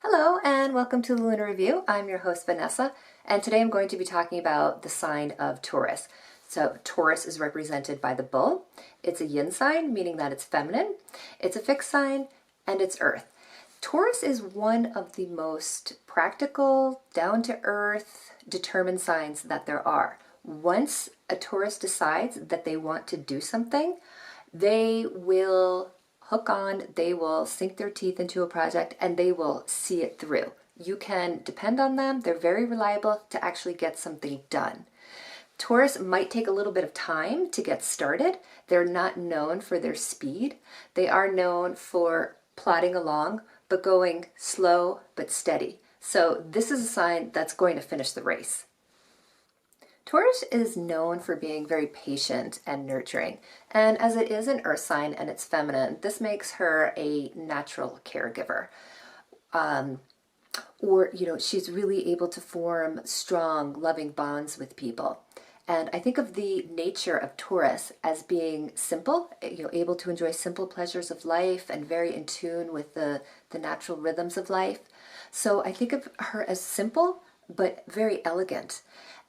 Hello and welcome to the Lunar Review. I'm your host Vanessa, and today I'm going to be talking about the sign of Taurus. So Taurus is represented by the bull. It's a yin sign, meaning that it's feminine. It's a fixed sign, and it's earth. Taurus is one of the most practical, down-to-earth, determined signs that there are. Once a Taurus decides that they want to do something, they will hook on, they will sink their teeth into a project, and they will see it through. You can depend on them. They're very reliable to actually get something done. Taurus might take a little bit of time to get started. They're not known for their speed. They are known for plodding along, but going slow but steady. So this is a sign that's going to finish the race. Taurus is known for being very patient and nurturing, and as it is an earth sign and it's feminine, this makes her a natural caregiver. She's really able to form strong, loving bonds with people. And I think of the nature of Taurus as being simple, able to enjoy simple pleasures of life and very in tune with the natural rhythms of life. So I think of her as simple, but very elegant.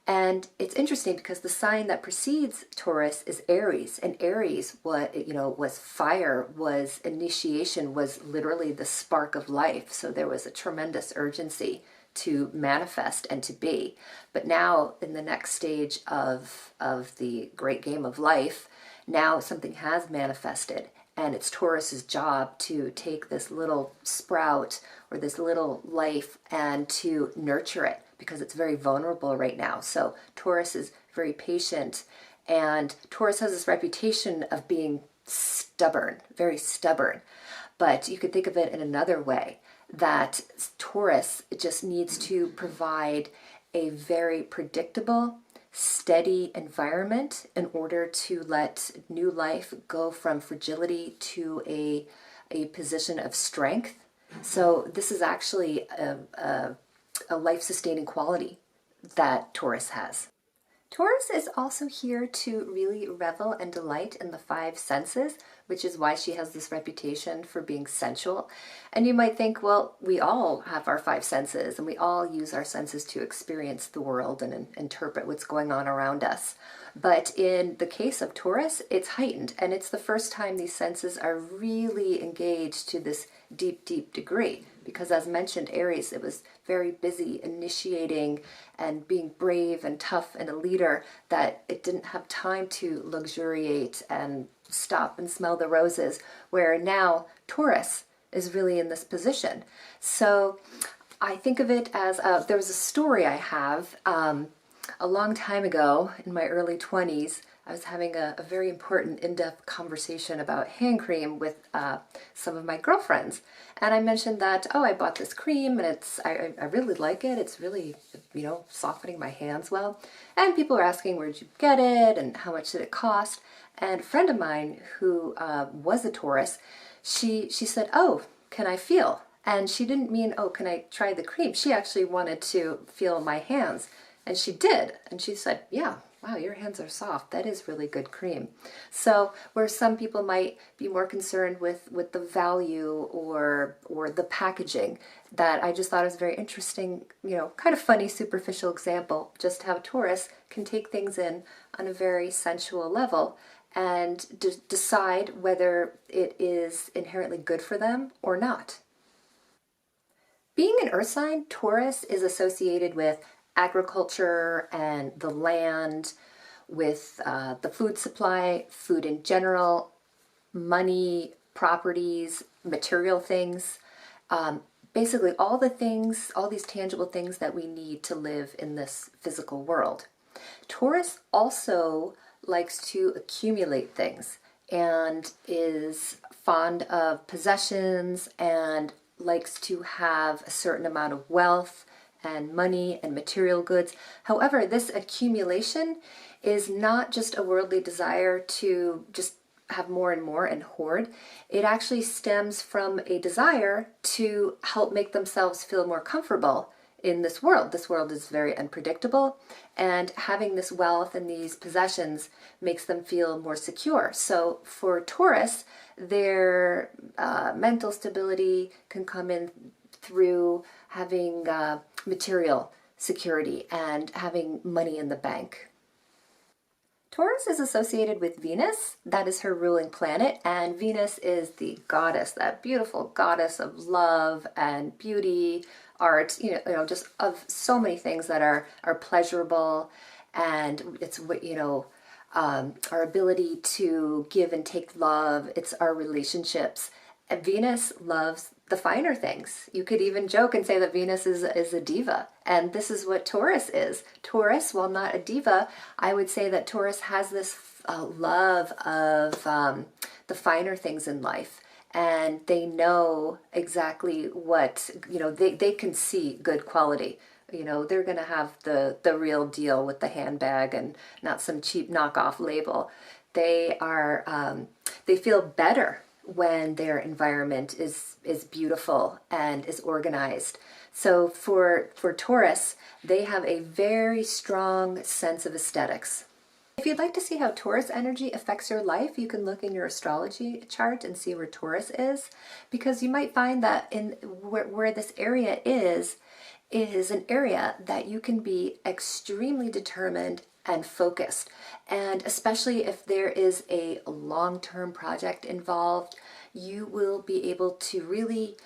And it's interesting because the sign that precedes Taurus is Aries, and Aries, was fire, was initiation, was literally the spark of life. So there was a tremendous urgency to manifest and to be. But now, in the next stage of the great game of life, now something has manifested, and it's Taurus's job to take this little sprout or this little life and to nurture it, because it's very vulnerable right now. So Taurus is very patient, and Taurus has this reputation of being stubborn, very stubborn. But you could think of it in another way, that Taurus just needs to provide a very predictable, steady environment in order to let new life go from fragility to a position of strength. So this is actually a life-sustaining quality that Taurus has. Taurus is also here to really revel and delight in the five senses, which is why she has this reputation for being sensual. And you might think, well, we all have our five senses, and we all use our senses to experience the world and interpret what's going on around us. But in the case of Taurus, it's heightened, and it's the first time these senses are really engaged to this deep, deep degree. Because as mentioned, Aries, it was very busy initiating and being brave and tough and a leader, that it didn't have time to luxuriate and stop and smell the roses, where now Taurus is really in this position. So I think of it as, there was a story I have a long time ago in my early 20s. I was having a very important in-depth conversation about hand cream with some of my girlfriends. And I mentioned that, oh, I bought this cream and I really like it. It's really, softening my hands well. And people were asking, where'd you get it and how much did it cost? And a friend of mine who was a Taurus, she said, oh, can I feel? And she didn't mean, oh, can I try the cream? She actually wanted to feel my hands. And she did. And she said, yeah, wow, your hands are soft. That is really good cream. So where some people might be more concerned with the value or the packaging, that I just thought it was very interesting, kind of funny, superficial example, just how Taurus can take things in on a very sensual level and decide whether it is inherently good for them or not. Being an earth sign, Taurus is associated with agriculture and the land, with the food supply, food in general, money, properties, material things, basically all the things, all these tangible things that we need to live in this physical world. Taurus also likes to accumulate things and is fond of possessions and likes to have a certain amount of wealth and money and material goods. However, this accumulation is not just a worldly desire to just have more and more and hoard. It actually stems from a desire to help make themselves feel more comfortable in this world. This world is very unpredictable, and having this wealth and these possessions makes them feel more secure. So for Taurus, their mental stability can come in through having material security and having money in the bank. Taurus is associated with Venus. That is her ruling planet, and Venus is the goddess, that beautiful goddess of love and beauty, art, just of so many things that are pleasurable, and it's what, our ability to give and take love. It's our relationships. And Venus loves the finer things. You could even joke and say that Venus is a diva. And this is what Taurus is. Taurus, while not a diva, I would say that Taurus has this love of the finer things in life. And they know exactly what, they can see good quality. They're going to have the real deal with the handbag and not some cheap knockoff label. They feel better when their environment is beautiful and is organized. So for Taurus, they have a very strong sense of aesthetics. If you'd like to see how Taurus energy affects your life, you can look in your astrology chart and see where Taurus is, because you might find that in where this area is an area that you can be extremely determined and focused. And especially if there is a long-term project involved, you will be able to really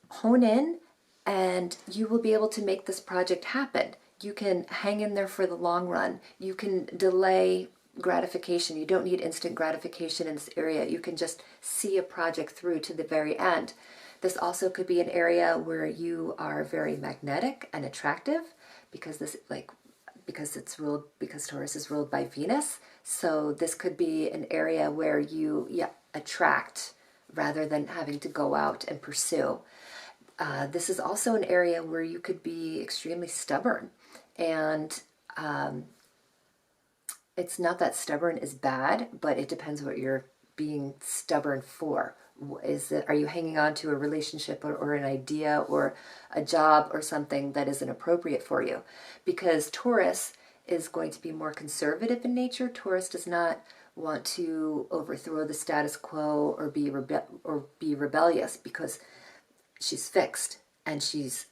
hone in and you will be able to make this project happen. You can hang in there for the long run. You can delay gratification. You don't need instant gratification in this area. You can just see a project through to the very end. This also could be an area where you are very magnetic and attractive, because Taurus is ruled by Venus. So this could be an area where you attract rather than having to go out and pursue. This is also an area where you could be extremely stubborn, and it's not that stubborn is bad, but it depends what you're being stubborn for. Are you hanging on to a relationship or an idea or a job or something that isn't appropriate for you? Because Taurus is going to be more conservative in nature. Taurus does not want to overthrow the status quo or be rebellious, because she's fixed and she's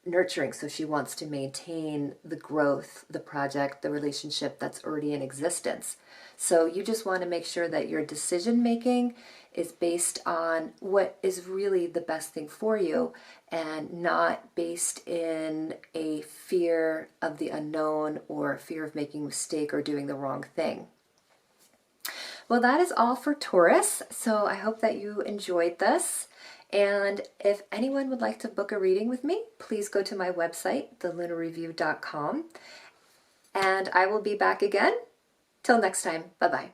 nurturing, so she wants to maintain the growth, the project, the relationship that's already in existence. So you just want to make sure that your decision making is based on what is really the best thing for you, and not based in a fear of the unknown or fear of making a mistake or doing the wrong thing. Well, that is all for Taurus. So I hope that you enjoyed this. And if anyone would like to book a reading with me, please go to my website, thelunarreview.com. And I will be back again. Till next time. Bye-bye.